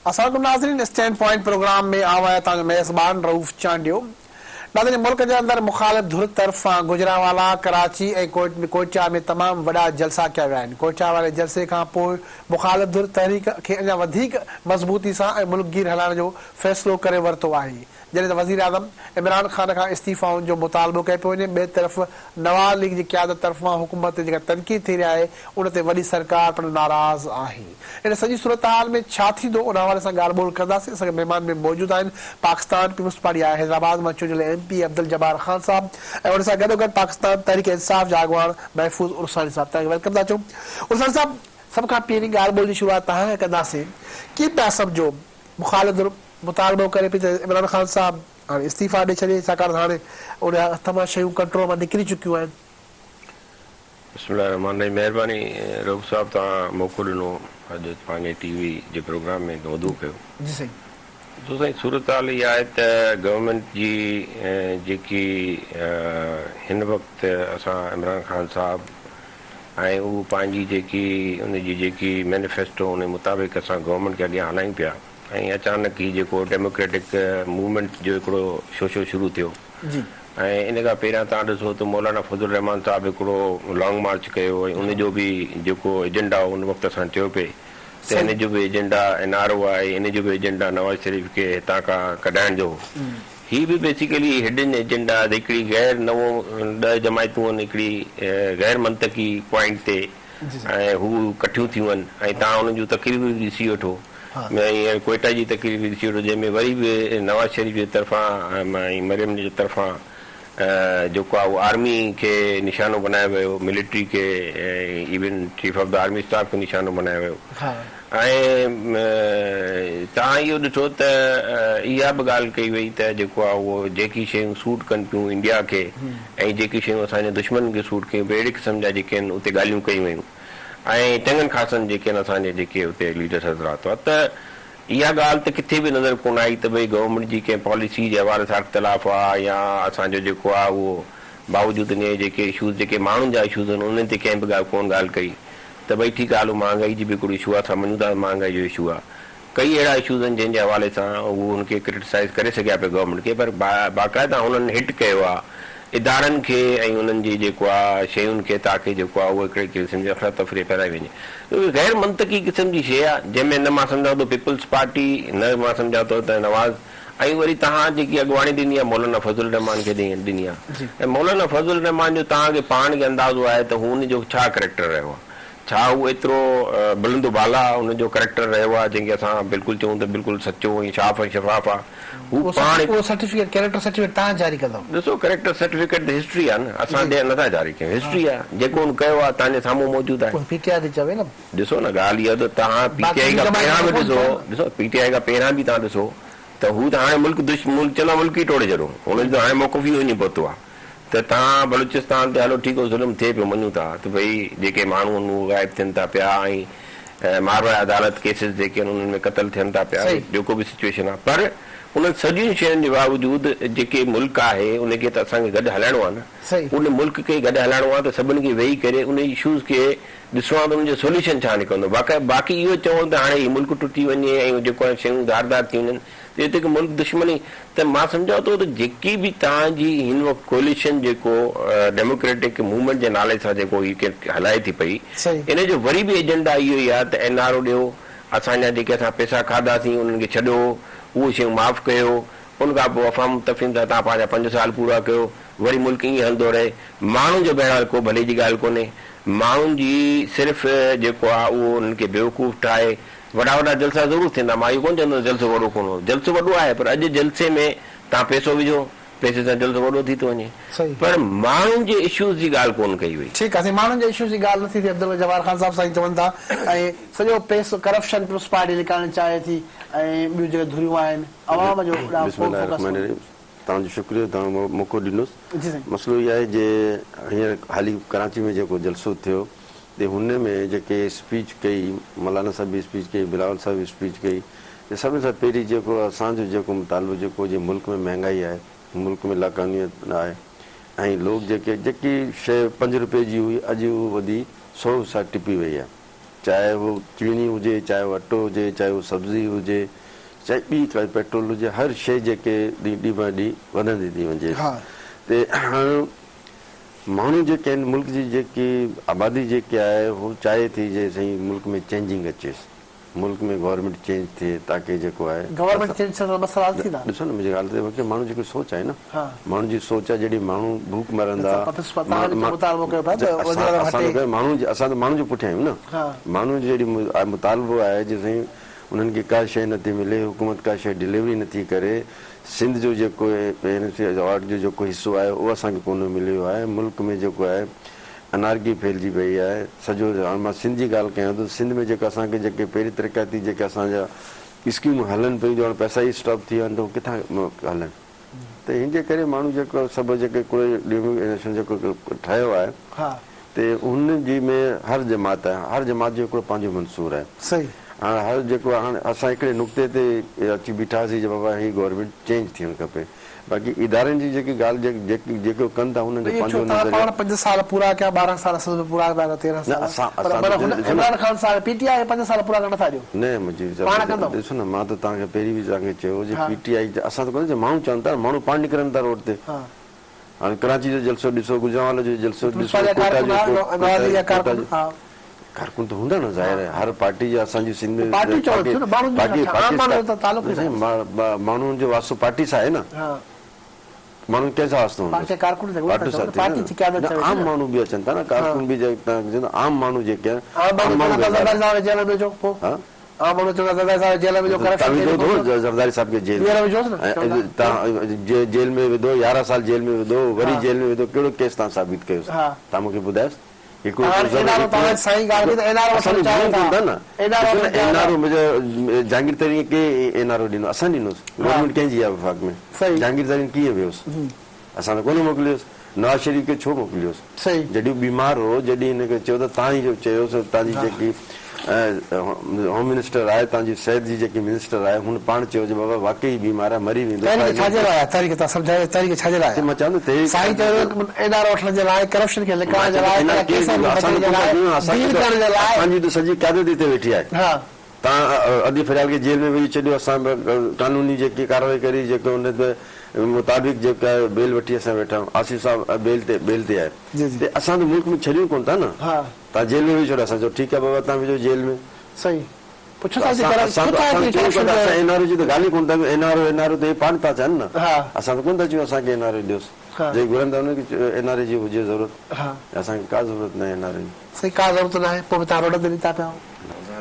अस्सलाम नाज़रीन, stand point programme में आवाया तव्हांजो मेज़बान रऊफ़ चांडियो। नाज़रीन, मुल्क के अंदर मुखालिफ़ धुर तरफ़ां गुजरांवाला, कराची ऐं कोयटा में तमाम वॾा जलसा कया विया आहिनि। कोयटा वारे जलसे खां पोइ मुखालिफ़ धुर तहरीक खे अञा वधीक मज़बूती सां ऐं मुल्कगीर हलाइण जो फ़ैसिलो करे वरितो आहे। जॾहिं त वज़ीर आज़म इमरान ख़ान खां इस्तीफ़ाउनि जो मुतालबो कयो पियो वञे, ॿिए तरफ़ नवाज़ लीग जी क़यादत तरफ़ां हुकूमत ते जेका तनक़ीद थी रही आहे उन ते वॾी सरकार पिणु नाराज़ आहे। इन सॼी सूरत हाल में छा थींदो उन हवाले सां ॻाल्हि ॿोल कंदासीं। असांखे महिमान में मौजूदु आहिनि पाकिस्तान पीपुल्स पार्टी आहे हैदराबाद मां चूंडियल MP अब्दुल जब्बार ख़ान साहब ऐं उन सां गॾोगॾु पाकिस्तान तहरीक इंसाफ़ जा अॻवान महफूज़ उरसानी साहब। तव्हांखे वेलकम था चऊं। उरसानी साहब, सभ खां पहिरीं ॻाल्हि ॿोल जी शुरूआत तव्हां खां कंदासीं। कीअं पिया सम्झो मुखालिफ़ धुर मुतालबो करे पई त इमरान ख़ान साहब हाणे इस्तीफ़ा ॾेई छॾे, छाकाणि हाणे उन तमामु शयूं कंट्रोल मां निकिरी चुकियूं आहिनि? बिस्मिल्लाहिर्रहमानिर्रहीम। महिरबानी रऊफ़ साहब, तव्हां मौक़ो ॾिनो अॼु पंहिंजे TV जे प्रोग्राम में मौदू कयो। जी साईं। ॾिसो साईं, सूरत हाल इहा आहे त गवर्नमेंट जी जेकी हिन वक़्तु असां इमरान ख़ान साहब ऐं उहो पंहिंजी जेकी उनजी जेकी मैनिफेस्टो उन मुताबिक़ असां गवर्नमेंट खे अॻियां हलायूं पिया ऐं अचानक ई जेको डेमोक्रेटिक मूवमेंट जो हिकिड़ो शोशो शुरू थियो ऐं इन खां पहिरियां तव्हां ॾिसो त मौलाना फज़लुर रहमान साहिबु हिकिड़ो लॉन्ग मार्च कयो ऐं उनजो बि जेको एजेंडा उन वक़्तु असां चयो पिए त इन जो बि एजेंडा NRO आहे, इन जो बि एजेंडा नवाज़ शरीफ़ खे हितां खां कढाइण जो। ही बि बेसिकली हिडन एजेंडा हिकिड़ी गैर नवों 10 जमायतूं आहिनि हिकिड़ी गैर मंतकी पॉइंट ते ऐं हू कठियूं थियूं आहिनि ऐं तव्हां उन्हनि जूं तकरीबूं ॾिसी वठो ऐं कोयटा जी तकरीब ॾिसी वठो जंहिंमें वरी बि नवाज़ शरीफ़ जे तरफ़ां ऐं मरियम जे तरफ़ां जेको आहे उहो आर्मी खे निशानो बनायो वियो, मिलिट्री खे even chief of the army staff खे निशानो बनायो वियो। ऐं तव्हां इहो ॾिठो त इहा बि ॻाल्हि कई वई त जेको आहे उहो जेकी शयूं सूट कनि पियूं इंडिया खे ऐं जेकी शयूं असांजे दुश्मन खे सूट कयूं अहिड़े क़िस्म जा जेके आहिनि उते ॻाल्हियूं कयूं वयूं ऐं चङनि ख़ासनि जेके आहिनि असांजे जेके उते लीडर्स हज़रात हुआ त इहा ॻाल्हि त किथे बि नज़र कोन आई त भई गवर्नमेंट जी कंहिं पॉलिसी जे हवाले सां इख़्तिलाफ़ आहे या असांजो जेको आहे उहो बावजूदि इन जेके इशूज़ जेके माण्हुनि जा इशूज़ आहिनि उन्हनि ते कंहिं बि ॻाल्हि कई त भई ठीकु आहे हलो महांगाई जी बि हिकिड़ो इशू आहे, असां मञूं था महांगाई जो इशू आहे। कई अहिड़ा इशूज़ आहिनि जंहिंजे हवाले सां उहो हुनखे क्रिटिसाइज़ करे सघिया पिया गवर्नमेंट खे, पर बाक़ाइदा हुननि हिट कयो आहे इदारनि खे ऐं उन्हनि जी जेको आहे शयुनि खे ताकी जेको आहे उहो हिकिड़े क़िस्म जी अफ़रा तफ़री फैलाए वञे। गैर मंतकी क़िस्म जी शइ आहे जंहिंमें न मां सम्झां थो पीपुल्स पार्टी, न मां सम्झां थो त नवाज़ ऐं वरी तव्हां जेकी अॻुवाणी ॾिनी आहे मौलाना फज़लुर रहमान खे ॾिनी आहे ऐं मौलाना फज़लुर रहमान जो तव्हांखे पाण खे अंदाज़ो आहे त हुनजो छा करेक्टर रहियो आहे, छा उहो एतिरो बुलंद बाला हुनजो करेक्टर रहियो आहे जंहिंखे असां बिल्कुलु चऊं त बिल्कुलु सचो ऐं साफ़ ऐं शफ़ाफ़ आहे। हू पाण कैरेक्टर सर्टिफिकेट तव्हां जारी कंदव? ॾिसो, करेक्टर सर्टिफिकेट त हिस्ट्री आहे न, असां नथा जारी कयूं, हिस्ट्री आहे जेको हुन कयो आहे तव्हांजे साम्हूं मौजूदु आहे। PTI चवे न, ॾिसो न ॻाल्हि इहा त तव्हां PTI खां पहिरियां बि ॾिसो PTI खां पहिरियां बि तव्हां ॾिसो त हू त हाणे मुल्क चला मुल्क ई टोड़े छॾो, हुनजो त हाणे मौक़फ़ ई वञी पहुतो आहे त तव्हां बलूचिस्तान ते हलो ठीकु आहे ज़ुल्म थिए पियो मञूं था त भई जेके माण्हू आहिनि उहे ग़ाइब थियनि था पिया ऐं मारवाड़ अदालत केसिस जेके आहिनि उन्हनि में क़तल थियनि था पिया, जेको बि सिचुएशन आहे, पर उन्हनि सॼियुनि शयुनि जे बावजूदि जेके मुल्क आहे उनखे त असांखे गॾु हलाइणो आहे न, उन मुल्क खे गॾु हलाइणो आहे त सभिनी खे वेही करे उन इशूज़ खे ॾिसणो आहे त उनजो सोल्यूशन छा निकिरंदो। बाक़ी इहो चवनि त हाणे हीउ मुल्क टुटी वञे ऐं जेको आहे शयूं धारदार थी वञनि त हिते मुल्क दुश्मनी, त मां सम्झां थो त जेकी बि तव्हांजी हिन वक़्तु कोलिशन जेको डेमोक्रेटिक मूवमेंट जे नाले सां जेको हीअ हलाए थी पई, इन जो वरी बि एजेंडा इहो ई आहे त NRO ॾियो, असांजा जेके असां पैसा खाधासीं उन्हनि खे छॾियो, उहे शयूं माफ़ु कयो, उन खां पोइ अफ़ाम तफ़हीम सां तव्हां पंहिंजा 5 साल पूरा कयो, वरी मुल्क ईअं हलंदो रहे। माण्हुनि जो बहरहाल को भले जी ॻाल्हि कोन्हे, माण्हुनि जी सिर्फ़ु जेको आहे उहो उन्हनि खे बेवकूफ़ ठाहे वॾा जलसा ज़रूरु थींदा, मां इहो कोन चवंदो जलसो वॾो कोन हो, जलसो वॾो आहे पर अॼु जलसे में तव्हां पैसो विझो, पैसे सां जलसो वॾो थी थो वञे, पर माण्हुनि जे इशूज़ जी ॻाल्हि कोन कई वई। ठीकु आहे, माण्हुनि जे इशूज़ जी ॻाल्हि नथी थिए। अब्दुल जब्बार ख़ान साहिब साईं चवनि था ऐं सॼो पैसो करप्शन पीपुल्स पार्टी लिकाइणु चाहे थी ऐं ॿियूं जेके धुरियूं आहिनि अवाम जो। तव्हांजो शुक्रिया, तव्हां मौक़ो ॾिनोसि। मसइलो इहो आहे जे हींअर हाली कराची में जेको जलसो थियो त हुन में जेके स्पीच कई, मौलाना साहिब बि स्पीच कई, बिलावल साहिब बि स्पीच कई, त सभिनी सां पहिरीं जेको असांजो जेको मुतालबो जेको जे मुल्क में महांगाई आहे, मुल्क में लाक़ानियत आहे ऐं लोग जेकी शइ 5 रुपए जी हुई अॼु उहो वधी 100 सां टिपी वई आहे चाहे वो चीनी हुजे, चाहे वो अटो हुजे, चाहे वो सब्जी हुजे, चाहे ॿी काई पेट्रोल हुजे, हर शइ जेके ॾींहुं ॿ ॾींहुं वधंदी थी वञे। ते माण्हू जेके आहिनि, मुल्क जी जेकी आबादी जेकी आहे हू चाहे थी जे साईं मुल्क में चेंजिंग अचेसि, मुल्क में गवर्नमेंट चेंज थिए, ताकी जेको आहे ॾिसो न मुंहिंजी ॻाल्हि ते माण्हू जेकी सोच आहे न, माण्हू जी सोच आहे, जॾहिं माण्हू भूख मरंदा, असां त माण्हू जे पुठियां आहियूं न, माण्हू जहिड़ी मुतालबो आहे जे साईं उन्हनि खे का शइ नथी मिले, हुकूमत का शइ डिलीवरी नथी करे, सिंध जो जेको अवार्ड जो जेको हिसो आहे उहो असांखे कोन मिलियो आहे, मुल्क में जेको आहे अनारकी फैलिजी पई आहे सॼो। हाणे मां सिंध जी ॻाल्हि कयां त सिंध में जेका असांखे जेके पहिरीं तरक़ाती जेके असांजा स्कीमूं हलनि पियूं, जो हाणे पैसा ई स्टॉप थी विया आहिनि त उहे किथां हलनि, त हिन जे करे माण्हू जेको सभु जेके कोई जेको ठहियो आहे त हुन जी में हर जमात आहे, हर जमात जो हिकिड़ो पंहिंजो मंसूर आहे। सही। हाणे हर जेको हाणे असां हिकिड़े नुक़्ते ते अची बीठासीं जो बाबा हीअ गवर्नमेंट चेंज थियणु खपे, बाक़ी इदारनि जी जेकी ॻाल्हि जेको कनि था हुननि जो पंहिंजो 5 साल पूरा कया, 12 साल पूरा कया, 13 साल इमरान खान साहब पीटीआई 5 साल पूरा करण था ॾियो न मुंहिंजी ॾिसो न, मां त तव्हांखे पहिरीं बि तव्हांखे चयो जे पीटीआई असां त कोन्हे, माण्हू चवनि था, माण्हू पाण निकिरनि था रोड ते। हाणे कराची जो जलसो ॾिसो, गुजरांवाला जो जलसो ॾिसो, कारकुन त हूंदा न, ज़ाहिर आहे हर पार्टी जा असांजी सिंध में माण्हुनि जो वास्तो पार्टी सां आहे न, माण्हू कंहिंसां वास्तो आम माण्हू बि अचनि था न, कारकुन बि आम माण्हू जेके ज़रदारी साहिब खे जेल में विधो, 11 साल जेल में विधो, वरी जेल में विधो, कहिड़ो केस तव्हां साबित कयोसि, तव्हां मूंखे ॿुधायोसि। जहांगीर तरीन खे एनआरओ ॾिनो, असां ॾिनोसि, गवर्नमेंट कंहिंजी आहे वफ़ाक़ में, जहांगीर तरीन कीअं वियोसि, असां त कोन मोकिलियोसि, नवाज़ शरीफ़ खे छो मोकिलियोसि, जॾहिं बीमार हो, जॾहिं हिनखे चयो त तव्हां ई चयोसि तव्हांजी जेकी होम मिनिस्टर आहे, तव्हांजी सिहत जी जेकी मिनिस्टर आहे, हुन पाण चयो जे बाबा वाकई बीमार आहे, मरी वेंदो। मां चवां असांजी त सॼी क़यादत हिते वेठी आहे, तव्हां अदी फरियाल खे जेल में विझी छॾियो, असां कानूनी जेकी कार्रवाई करी, जेको हुन मुताबिक़ जेका बेल वठी असां वेठा आहियूं, आसिफ साहब बेल ते आहे, असां त मुल्क में छॾियूं कोन था न, तव्हां जेल में विझी छॾियो, असां चयो ठीकु आहे बाबा तव्हां विझो जेल में। सही। एनआरओ जी त ॻाल्हि ई कोन था, एनआरओ त पाण था चवनि न, असां त कोन था चयूं असांखे एनआरओ ॾियोसि, जे घुरनि था हुनखे एनआरओ जी हुजे ज़रूरत, असांखे का ज़रूरत न आहे एनआरओ जी। सही, का ज़रूरत न आहे, पोइ तव्हां रोड ते निकिता पिया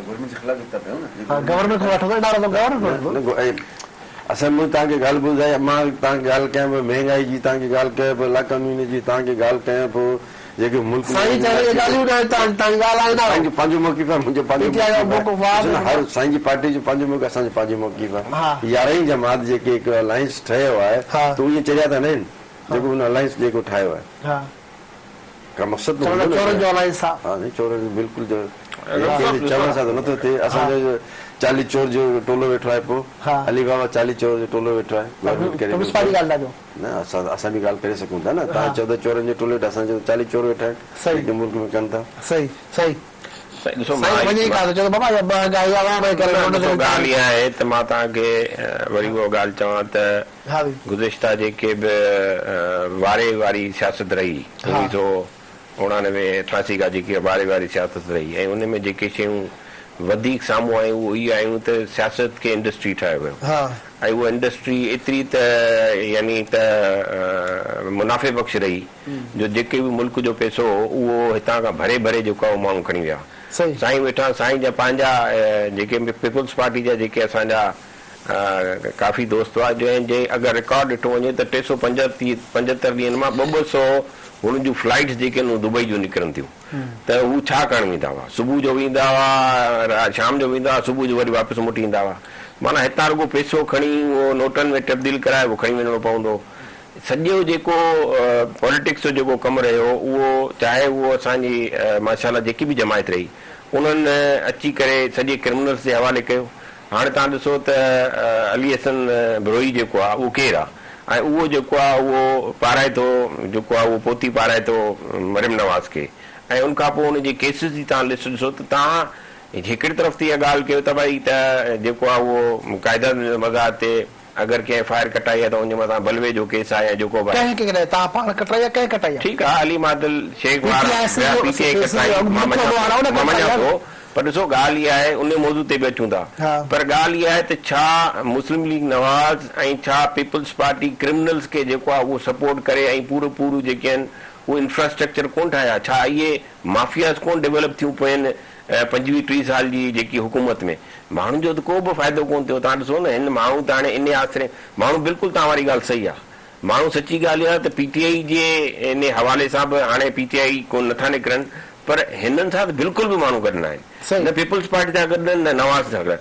गवर्नमेंट जे ख़िलाफ़ निकिता पिया न, गवर्नमेंट खे वठो असां तव्हांखे ॻाल्हि ॿुधाई, मां तव्हांखे ॻाल्हि कयां पियो महांगाई जी, तव्हांखे ॻाल्हि कयां पियो लाकानूनी जी, तव्हांखे ॻाल्हि कयां पियो जेके मुल्क पंहिंजो मौक़िफ़ आहे, मुंहिंजो हर साईं जी पार्टी जो पंहिंजो मौक़िफ़, असांजो पंहिंजो मौक़िफ़ आहे। 11 जमात जेके हिकु अलायंस ठहियो आहे त उहे चरिया त न आहिनि, जेको हुन अलायंस जेको ठाहियो आहे का मक़सदु बिल्कुलु चवण सां त नथो थिए। असांजो 40 चोर जो टोलो वेठो आहे, पोइ अली बाबा 40 चोर जो टोलो वेठो आहे, न असां बि ॻाल्हि करे सघूं था न, तव्हां 14 चोरनि जो टोलो वेठा, असांजो 40 चोर वेठा आहिनि मुल्क में कनि था। ॻाल्हि इहा आहे त मां तव्हांखे वरी उहा ॻाल्हि चवां त गुज़िश्ता जेके बि वारे वारी सियासत रही, 1989 खां जेकी वारे वारी सियासत रही, ऐं उन में जेके शयूं वधीक साम्हूं आयूं उहे इहे आयूं त सियासत खे इंडस्ट्री ठाहियो वियो, ऐं उहा इंडस्ट्री एतिरी त यानी त मुनाफ़े बख़्श रही जो जेके बि मुल्क जो पैसो हो उहो हितां खां भरे भरे जेको आहे माण्हू खणी विया। साईं वेठा, साईं जा पंहिंजा जेके पीपुल्स पार्टी जा जेके असांजा काफ़ी दोस्त हुआ, जंहिं अगरि रिकॉर्ड ॾिठो वञे त 375 ॾींहंनि मां 200 हुन जूं फ्लाइट्स जेके आहिनि दुबई जूं निकिरनि थियूं, त हू छा करणु वेंदा हुआ, सुबुह जो वेंदा हुआ, शाम जो वेंदा हुआ, सुबुह जो वरी वापसि मोटी ईंदा हुआ, माना हितां रुगो पैसो खणी उहो नोटनि में तब्दील कराए उहो खणी वञिणो पवंदो। सॼो जेको पॉलिटिक्स जो जेको कमु रहियो उहो चाहे उहो असांजी माशाल्लाह जेकी बि जमायत रही उन्हनि अची करे सॼे क्रिमिनल्स जे हवाले कयो। हाणे तव्हां ॾिसो त अली हसन बरोई जेको आहे उहो केरु आहे, ऐं उहो जेको आहे उहो पाराए थो, जेको आहे उहो पोती पाराए थो मरियम नवाज़ खे, ऐं उनखां पोइ उनजे केसिस जी तव्हां लिस्ट ॾिसो त तव्हां हिकिड़ी तरफ़ थी इहा ॻाल्हि कयो त भई त जेको आहे उहो क़ाइदनि मज़ा ते अगरि कंहिं फायर कटाई आहे त उनजे मथां बलवे जो केस आहे जेको तव्हां पाण कटाई कंहिं कटाई ठीकु आहे अली मादिल शेख पर ॾिसो ॻाल्हि इहा आहे उन मौज़ू ते बि अचूं था पर ॻाल्हि इहा आहे त छा मुस्लिम लीग नवाज़ ऐं छा पीपल्स पार्टी क्रिमिनल्स खे जेको आहे उहो सपोर्ट करे ऐं पूरो जेके आहिनि उहे इंफ्रास्ट्रक्चर कोन ठाहिया छा इहे माफ़ियाज़ कोन डेवलप थियूं पियूं 25-30 साल जी जेकी हुकूमत में माण्हुनि जो त को बि फ़ाइदो कोन थियो तव्हां ॾिसो न हिन माण्हू त हाणे इन आसिरे माण्हू बिल्कुलु तव्हां वारी ॻाल्हि सही आहे माण्हू सची ॻाल्हि आहे त पीटीआई जे इन हवाले सां बि हाणे पीटीआई कोन नथा निकिरनि पर हिननि सां त बिल्कुलु बि माण्हू गॾु न आहिनि न पीपल्स पार्टी सां गॾु न नवाज़ सां गॾु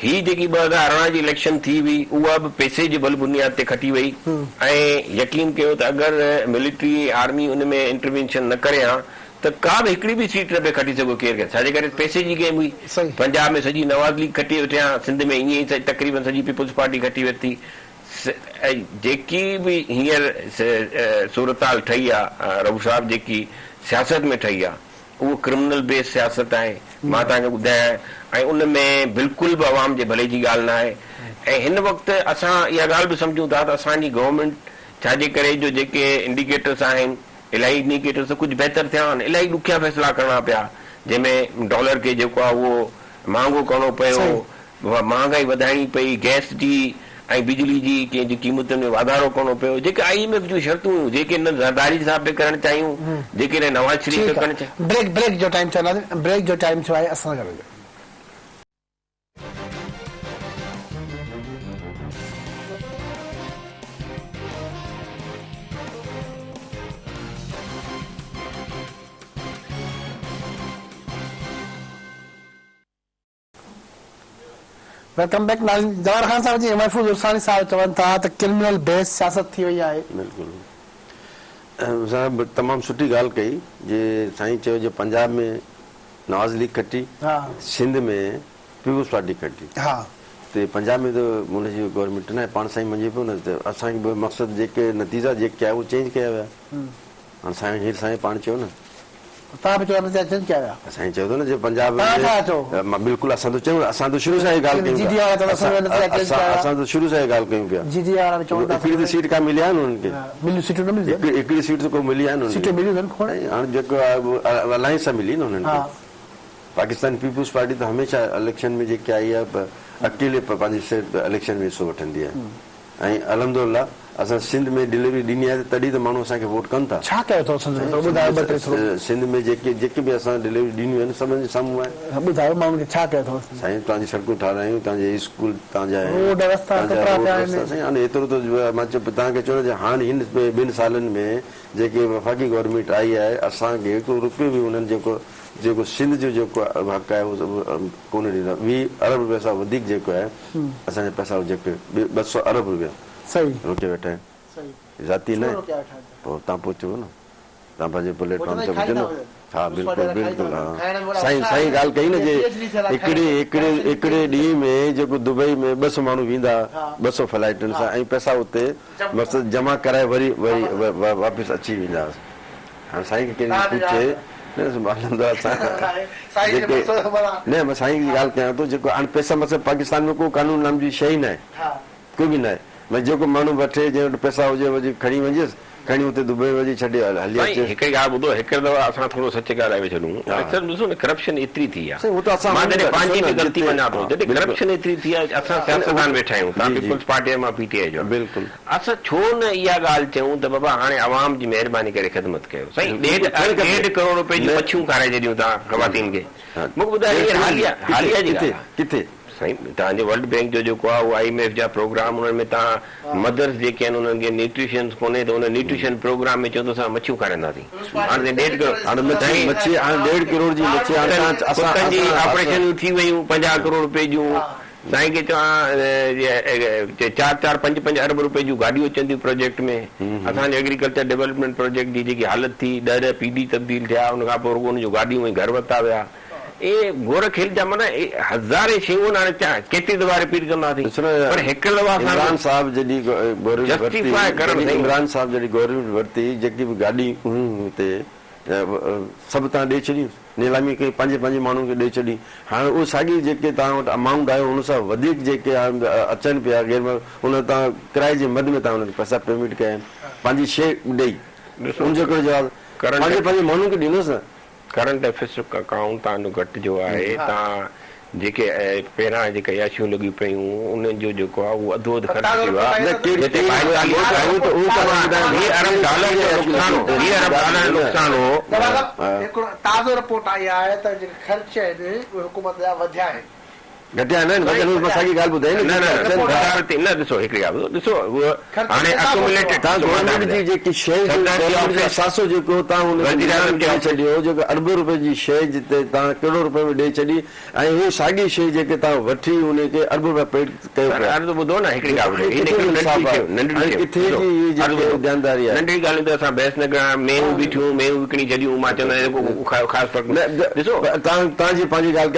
ही जेकी 2018 जी इलेक्शन थी हुई उहा बि पैसे जे बल बुनियाद ते खटी वई ऐं यकीन कयो त अगरि मिलिट्री आर्मी उन में इंटरवेंशन न करे हा त का बि हिकिड़ी बि सीट न पिए खटी सघो केरु छाजे करे पैसे जी गेम हुई पंजाब में सॼी नवाज़ लीग खटी वेठा सिंध में ईअं ई तक़रीबन सॼी पीपल्स पार्टी खटी वरिती जेकी बि हींअर सूरताल ठही आहे रघु साहब जेकी सियासत में ठही आहे उहो क्रिमिनल बेस सियासत आहे मां तव्हांखे ॿुधायां ऐं उन में बिल्कुलु बि अवाम जे भले जी ॻाल्हि न आहे ऐं हिन वक़्तु असां इहा ॻाल्हि बि सम्झूं था त असांजी गवर्नमेंट छाजे करे जो जेके इंडिकेटर्स आहिनि इलाही इंडिकेटर्स कुझु बहितर थिया आहिनि इलाही ॾुखिया फ़ैसिला करणा पिया जंहिंमें डॉलर खे जेको आहे उहो महांगो करणो पियो महांगाई वधाइणी पई गैस जी ऐं बिजली जी कंहिंजी क़ीमतुनि में वाधारो करणो पियो जेके IMF जूं शर्तूं हुयूं जेके न ज़रदारी सां पिया करणु चाहियूं जेके नवाज़ शरीफ़ करणु चाहियूं ब्रेक जो टाइम चवंदा ब्रेक जो टाइम थियो आहे असां गॾु वेलकम बैक जवाहर खान साहब जी महफूज़ उर्सानी साहब चवनि था त क्रिमिनल बेस सियासत थी वई आहे बिल्कुलु साहब तमामु सुठी ॻाल्हि कई जे साईं चयो जो पंजाब में नवाज़ लीग खटी सिंध में पीपल्स पार्टी खटी ते पंजाब में त हुनजी गवर्नमेंट न आहे पाण साईं मञे पियो न त असांखे मक़सदु जेके नतीजा जेके आहे उहे चेंज कया विया हाणे साईं हीर साईं पाण चयो न साईं चयो न जे पंजाब में बिल्कुलु असां त चयूं असां त शुरू सां ई ॻाल्हि कयूं असां त शुरू सां ई ॻाल्हि कयूं पिया हिकिड़ी त सीट का मिली आहे न हुननि खे हिकिड़ी सीट त को मिली आहे न हाणे जेको आहे अलायंस सां मिली न हुननि खे पाकिस्तान पीपल्स पार्टी त हमेशह इलेक्शन में जेके आई आहे अकेले पंहिंजी इलेक्शन में हिसो वठंदी आहे ऐं अलहमदुलिल्लाह असां सिंध में डिलीवरी ॾिनी आहे तॾहिं त माण्हू असांखे वोट कनि था छा कयो अथव सिंध में जेके बि असां डिलीवरी ॾिनियूं आहिनि सभिनि जे साम्हूं आहे ॿुधायो माण्हुनि खे छा कयो अथव साईं तव्हांजी सड़कूं ठारायूं तव्हांजे स्कूल तव्हांजा हाणे एतिरो त मां चयो तव्हांखे चयो न हाणे हिन 2 सालनि में जेके वफ़ाक़ी गवर्नमेंट आई आहे असांखे हिकिड़ो रुपयो बि उन्हनि जेको सिंध जो जेको हक़ आहे उहो कोन ॾींदा 20 अरब रुपया सां वधीक जेको आहे असांजा पैसा जेके 200 अरब रुपया रोके वेठा आहिनि ज़ाती न पोइ तव्हां पहुचो न तव्हां पंहिंजे प्लेटफॉर्म ते ॿुधो न हा बिल्कुलु बिल्कुलु हा साईं ॻाल्हि कई न जे हिकिड़े ॾींहं में जेको दुबई में 200 माण्हू वेंदा 200 फ्लाइटुनि सां ऐं पैसा उते मक़सदु जमा कराए वरी वापसि अची वेंदा हाणे साईं खे केरु पूछे न मां साईं जी ॻाल्हि कयां थो जेको हाणे पैसा मक़सदु पाकिस्तान में को कानून नाम जी शइ न आहे कोई बि न आहे भई जेको माण्हू वठे जंहिं वटि पैसा हुजे वञी खणी वञेसि खणी हुते दुबई वञी छॾे हली अचे हिकिड़ी ॻाल्हि ॿुधो हिकिड़ी दफ़ा असां थोरो सच ॻाल्हाए छॾूं ॾिसो न करप्शन एतिरी थी आहे पंहिंजी बि ग़लती मञा थो जॾहिं करप्शन एतिरी थी आहे असां सियासतदान वेठा आहियूं तव्हां पीपल्स पार्टी मां PTI जो बिल्कुलु असां छो न इहा ॻाल्हि चयूं त बाबा हाणे आवाम जी महिरबानी करे ख़िदमत कयो साईं 1.5 करोड़ रुपए जी मच्छियूं खाराए छॾियूं तव्हां ख़वातीन खे मूंखे ॿुधायो हालिया जी किथे साईं तव्हांजे वर्ल्ड बैंक जो जेको आहे उहो IMF जा प्रोग्राम उन्हनि में तव्हां मदर्स जेके आहिनि उन्हनि खे न्यूट्रिशन कोन्हे त उन न्यूट्रिशन प्रोग्राम में चवंदो असां मच्छियूं खाराईंदासीं हाणे 1.5 करोड़ जी ऑपरेशन थी वयूं 50 करोड़ रुपए जूं साईं खे चवां 4-5 अरब रुपए जूं गाॾियूं अचनि थियूं प्रोजेक्ट में असांजे एग्रीकल्चर डेवलपमेंट प्रोजेक्ट जी जेकी हालत थी 10 PD तब्दील थिया उन खां पोइ रुगो उन जूं गाॾियूं ऐं घर वरिता विया गोर खेल जा माना हज़ारे शयूं हाणे केतिरी दफ़ा रिपीट कंदासीं पर हिकु दफ़ा इमरान साहब जॾहिं गवर्नमेंट वरिती जेकी बि गाॾी हुते सभु तव्हां ॾेई छॾी नीलामी कई पंहिंजे माण्हुनि खे ॾेई छॾी हाणे उहो साॻी जेके तव्हां वटि अमाउंट आयो हुन सां वधीक जेके अचनि पिया गैर हुन तव्हां किराए जे मद में तव्हां हुनखे पैसा पेमेंट कया आहिनि पंहिंजी शइ ॾेई उनजो कहिड़ो जवाबु पंहिंजे माण्हुनि खे ॾींदोसि न करंट अफेयर्स अकाउंट तव्हांजो घटि जो आहे तव्हां जेके पहिरां जेके अयाशियूं लॻियूं पियूं उन्हनि जो जेको आहे उहो अधो अधु ख़र्च थियो आहे ताज़ो रिपोर्ट आई आहे त जेके ख़र्च आहिनि उहे हुकूमत जा वधिया आहिनि घटिया न साॻी ॻाल्हि ॿुधाई न ॾिसो हिकिड़ी ॻाल्हि ॾिसो हाणे गवर्नमेंट जी जेकी शइ असासो जेको तव्हां छॾियो जेको अरबो रुपए जी शइ जिते तव्हां करोड़ रुपए में ॾेई छॾी ऐं उहा साॻी शइ जेके तव्हां वठी उनखे अरबो रुपया पेड कयो ॿुधो न हिकिड़ी ध्यानदारी आहे नंढड़ी ॻाल्हि ते असां बहस न कयां मेहूं बीठियूं मेहूं विकिणी छॾियूं मां चवंदो ख़ासि फ़र्क़ु ॾिसो तव्हांजी पंहिंजी ॻाल्हि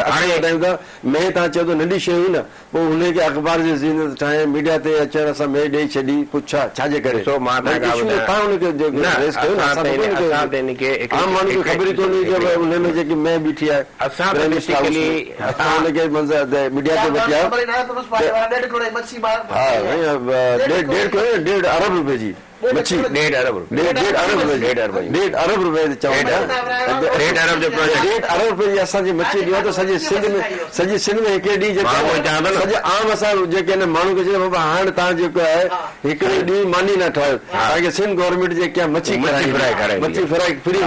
खे में तव्हां चयो त नंढी शइ हुई न पोइ हुनखे अख़बार जे ज़ीनत ठाहे मीडिया ते अचण असां में ॾेई छॾी कुझु छाजे करे आम माण्हू खे ख़बर ई कोन्हे की हुनमें जेकी में बीठी आहे असां हुनखे मीडिया ते वठी ॾेढ अरब रुपए जी मच्छी ॾेढ अरब रुपए जी असांजी मच्छी ॾियो त सॼे सिंध में हिकिड़े ॾींहुं सॼे आम असां जेके माण्हू खे चयो बाबा हाणे तव्हां जेको आहे हिकिड़े ॾींहुं मानी न ठाहियो तव्हांखे सिंध गवर्नमेंट जे कीअं मच्छी फ्राई फ्री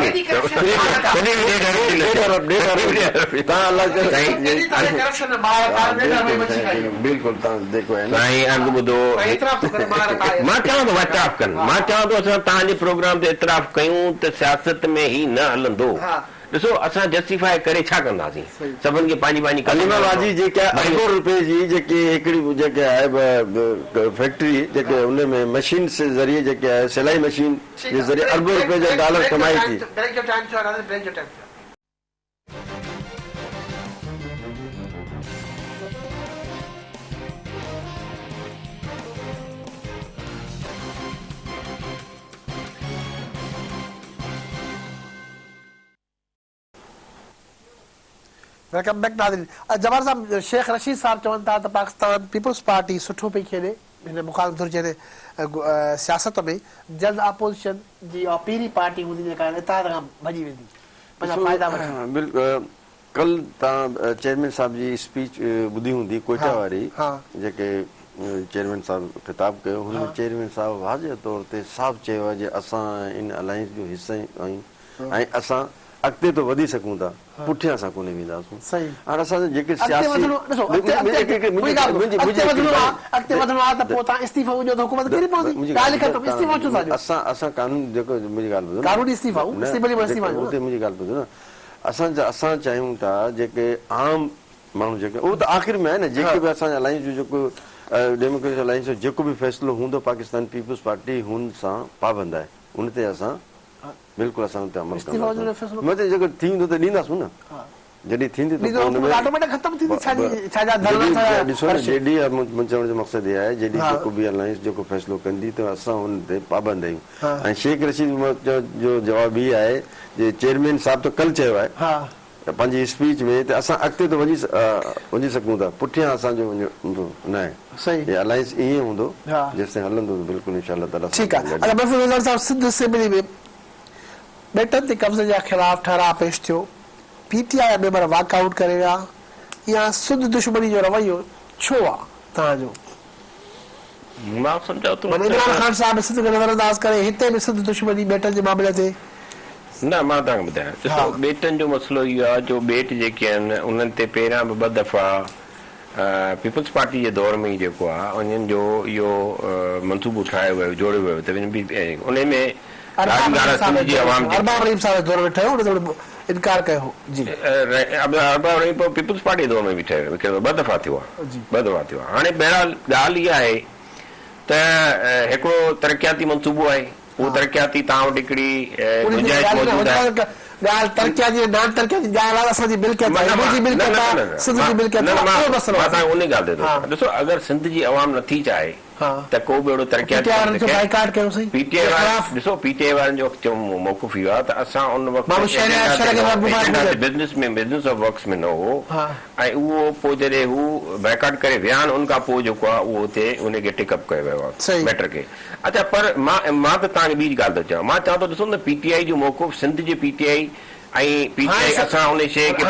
बिल्कुलु तव्हां जेको आहे मां चवां थो असां तव्हांजे प्रोग्राम ते इतराफ़ कयूं त सियासत में ही न हलंदो ॾिसो असां जस्टिफाई करे छा कंदासीं सभिनि खे पंहिंजी कलीमाबाजी जेके अरबों रुपए जी जेकी हिकिड़ी जेके आहे फैक्ट्री जेके हुन में मशीन जे ज़रिए जेके आहे सिलाई मशीन जे ज़रिए अरबों रुपए जा डॉलर कमाई थी वेलकम बैक नाज़रीन जवाहर साहब शेख रशीद साहब चवनि था त पाकिस्तान पीपल्स पार्टी सुठो पई खेॾे हिन मुखालिफ़ धुर जे सियासत में जल्द अपोज़िशन जी पहिरीं पार्टी हूंदी जेका इतिहाद खां भॼी वेंदी पंहिंजा फ़ाइदा बिल्कुलु कल तव्हां चेयरमैन साहब जी स्पीच ॿुधी हूंदी कोटा वारी जेके चेयरमैन साहब ख़िताबु कयो हुन चेयरमैन साहब वाज़े तौर ते साफ़ चयो आहे जे असां इन अलायंस जो हिसो आहियूं ऐं असां अॻिते तो वधी सघूं था पुठियां असां कोन्हे वेंदासीं हाणे असां जेके असां कानून जेको मुंहिंजी ॻाल्हि ॿुधो न असां चाहियूं था जेके आम माण्हू जेके उहो त आख़िर में आहे न जेके बि असांजे अलायंस जो जेको डेमोक्रेटिक अलायंस जो जेको बि फ़ैसिलो हूंदो पाकिस्तान पीपल्स पार्टी हुन सां पाबंद आहे उन ते असां बिल्कुलु असां हुते अमल कंदासीं जेको थींदो त ॾींदासीं न जॾहिं थींदी चवण जो मक़सदु इहो आहे जॾहिं जेको बि अलायंस जेको फ़ैसिलो कंदी त असां हुन ते पाबंद आहियूं ऐं शेख रशीद जो जवाबु इहो आहे जे चेयरमैन साहब त कल्ह चयो आहे पंहिंजी स्पीच में त असां अॻिते तो वञी सघूं था पुठियां असांजो न आहे अलायंस ईअं हूंदो जेसिताईं हलंदो बिल्कुलु इंशाअल्लाह ताला बेटनि ते कब्ज़े जे ख़िलाफ़ ठहराव पेश थियो पीटीआई मेंबर वॉकआउट करे विया या सिंध दुश्मनी जो रवैयो छो आहे तव्हांजो मां सम्झां थो इमरान खान साहब सिंध खे नज़रअंदाज़ करे हिते बि सिंध दुश्मनी बेटनि जे मामले ते न मां तव्हांखे ॿुधायां ॾिसो बेटनि जो मसइलो इहो आहे जो बेट जेके आहिनि उन्हनि ते पहिरियां बि ॿ दफ़ा पीपल्स पार्टी जे दौर में ई जेको आहे उन्हनि जो इहो मनसूबो ठाहियो वियो जोड़ियो वियो त उन में पीपल्स पार्टी दौर में बि ठहियो ॿ दफ़ा थियो आहे हाणे बहरहाल ॻाल्हि इहा आहे त हिकिड़ो तरक़ियाती मनसूबो आहे उहो तरक़ियाती तव्हां वटि हिकिड़ी ॾिसो अगरि सिंध जी अवाम नथी चाहे त को बि अहिड़ो तरक़ियात बाइकाट कयोसीं पीटीआई वारा ॾिसो पीटीआई वारनि जो मौक़ुफ़ इहो आहे त असां उन बिज़नेस ऑफ वर्क्स में न हो ऐं उहो पोइ जॾहिं हू बाइकाट करे विया आहिनि उन खां पोइ जेको आहे उहो हुते उनखे टेकअप कयो वियो आहे मैटर खे। अच्छा पर मां त तव्हांखे ॿी ॻाल्हि थो चवां, मां चवां थो ॾिसो न पीटीआई जो मौक़ुफ़ सिंध जे पीटीआई ऐं पीटीआई असां उन शइ खे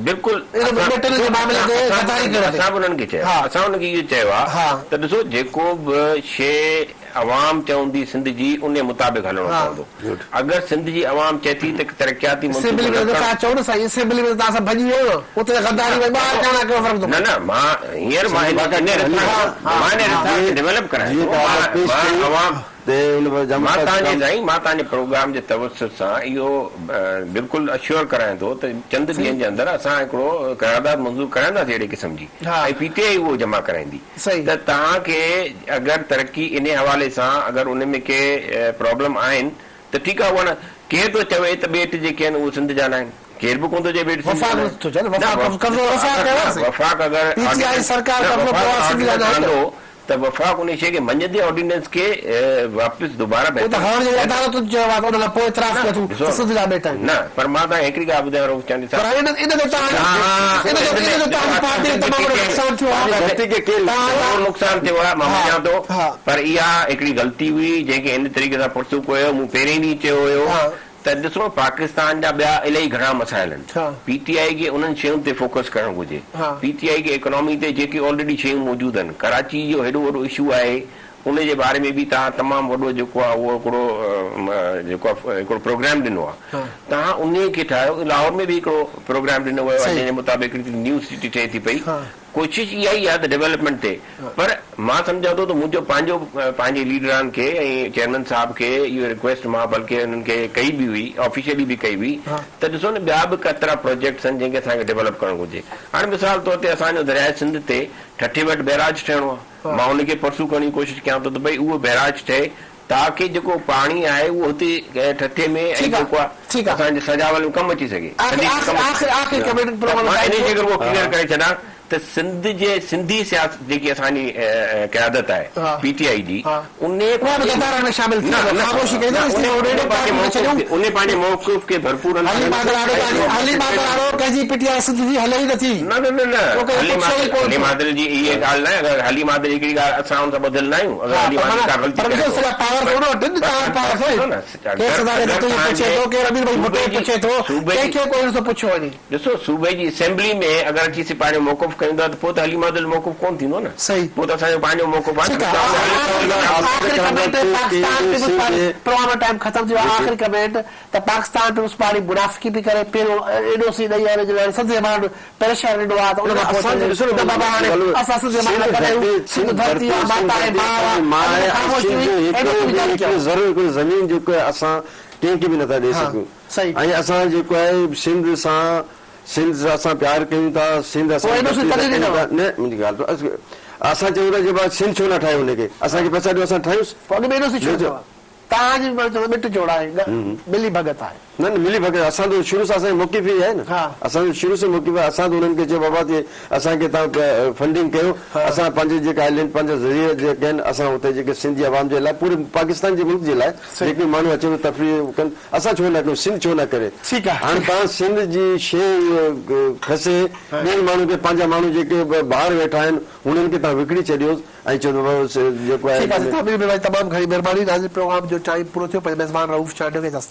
बिल्कुलु असां बि उन्हनि खे चयो, असां उनखे इहो चयो आहे त ॾिसो जेको बि शइ अवाम चवंदी सिंध जी उन मुताबिक़ हलणो पवंदो। अगरि सिंध जी अवाम चए थी त तरक़ियाती न न मां हींअर डेवलप करायां मां तव्हांजे प्रोग्राम जे तवसुत सां इहो बिल्कुलु अश्योर करायां थो त चंद ॾींहंनि जे अंदरि असां हिकिड़ो करारदाद मंज़ूर कराईंदासीं अहिड़े क़िस्म जी ऐं पीटीआई उहो जमा कराईंदी त तव्हांखे अगरि तरक़ी इन हवाले सां अगरि उन में के प्रॉब्लम आहिनि त ठीकु आहे उहा न केरु थो चवे त ॿेट जेके आहिनि उहे सिंध जा न आहिनि, केरु बि कोन थो चए ॿेट वफ़ाक़ अगरि त वफ़ाक़ उन शइ खे मञंदे ऑर्डिनेंस खे वापसि दुबारा न पर मां तव्हांखे हिकिड़ी ॻाल्हि ॿुधायांव नुक़सानु थियो आहे मां मञां थो पर इहा हिकिड़ी ग़लती हुई जंहिंखे इन तरीक़े सां पुरसूं कयो। मूं पहिरीं ॾींहुं चयो हुयो त ॾिसो पाकिस्तान जा ॿिया इलाही घणा मसाइल आहिनि, पीटीआई खे उन्हनि शयुनि ते फोकस करणु घुरिजे। पीटीआई खे इकोनॉमी ते जेके ऑलरेडी शयूं मौजूदु आहिनि, कराची जो हेॾो वॾो इशू आहे उन जे बारे में बि तव्हां तमामु वॾो जेको आहे उहो हिकिड़ो प्रोग्राम ॾिनो आहे, तव्हां उन खे ठाहियो। लाहौर में बि हिकिड़ो प्रोग्राम ॾिनो वियो आहे जंहिंजे मुताबिक़ न्यू सिटी ठहे थी पई। कोशिशि इहा ई आहे त डेवलपमेंट ते, पर मां सम्झां थो त मुंहिंजो पंहिंजे लीडरान खे ऐं चेयरमैन साहब खे इहो रिक्वेस्ट मां बल्कि उन्हनि खे कई बि हुई, ऑफिशियली बि कई हुई त ॾिसो न ॿिया बि केतिरा प्रोजेक्ट्स आहिनि जंहिंखे असांखे डेवलप करणु घुरिजे। हाणे मिसाल तौर ते असांजो दरियाए सिंध ते ठठे वटि बैराज ठहिणो आहे, मां उनखे परसूं करण जी कोशिशि कयां थो त भई उहो बैराज ठहे ताकि जेको पाणी आहे उहो हुते ठठे में जेको आहे असांजे सजावल में कमु अची सघे। क्लियर करे छॾां त सिंध जे सिंधी सियासत जेकी असांजी क़यादत आहे पीटीआई जी उन पंहिंजे मौक़िफ़ खे भरपूर हली मादल जी इहा ॻाल्हि न अगरि हली मादल हिकिड़ी ॻाल्हि असां हुन सां ॿधल न आहियूं। ॾिसो सूबे जी असेंबली में अगरि अची पंहिंजो मौक़िफ़ कयूं था त पोइ त हली मादल मौक़िफ़ कोन थींदो न, पोइ त असांजो पंहिंजो मौक़िफ़ आहे। आख़िरी कमेंट त पाकिस्तान पीपुल्स पार्टी मुनाफ़िकी बि करे पहिरियों एॾो सी ॾेई आयो सद माण्हू परेशान ॾिनो आहे त उन खां ज़मीन जेको आहे असां कंहिंखे बि नथा ॾेई सघूं ऐं असां जेको आहे सिंध सां असां प्यार कयूं था। सिंध मुंहिंजी ॻाल्हि असां चऊं था जे सिंध छो न ठाहे हुनखे, असांखे पैसा ॾियो असां ठाहियूंसि। तव्हांजी मिट जोड़ आहे मिली भगत आहे न मिली भगत असां त शुरू सां असांजी मौक़िफ़ ई आहे न, असांजो शुरू सां मौक़िफ़ आहे। असां त उन्हनि खे चयो बाबा असांखे तव्हां फंडिंग कयो, असां पंहिंजे जेके आइलैंड पंहिंजा ज़रिया जेके आहिनि असां हुते जेके सिंधी आवाम जे लाइ पूरे पाकिस्तान जे मुल्क जे लाइ जेके माण्हू अचनि तफ़रीह कनि असां छो न कयूं, सिंध छो न करे। हाणे तव्हां सिंध जी शइ खसे ॿियनि माण्हू खे पंहिंजा माण्हू जेके ॿाहिरि वेठा आहिनि उन्हनि खे तव्हां विकिणी छॾियोसि ऐं चओ जेको आहे। तमामु घणी महिरबानी, प्रोग्राम जो टाइम पूरो थियो, पंहिंजे मेज़बान रऊफ़ चांडियो खे दस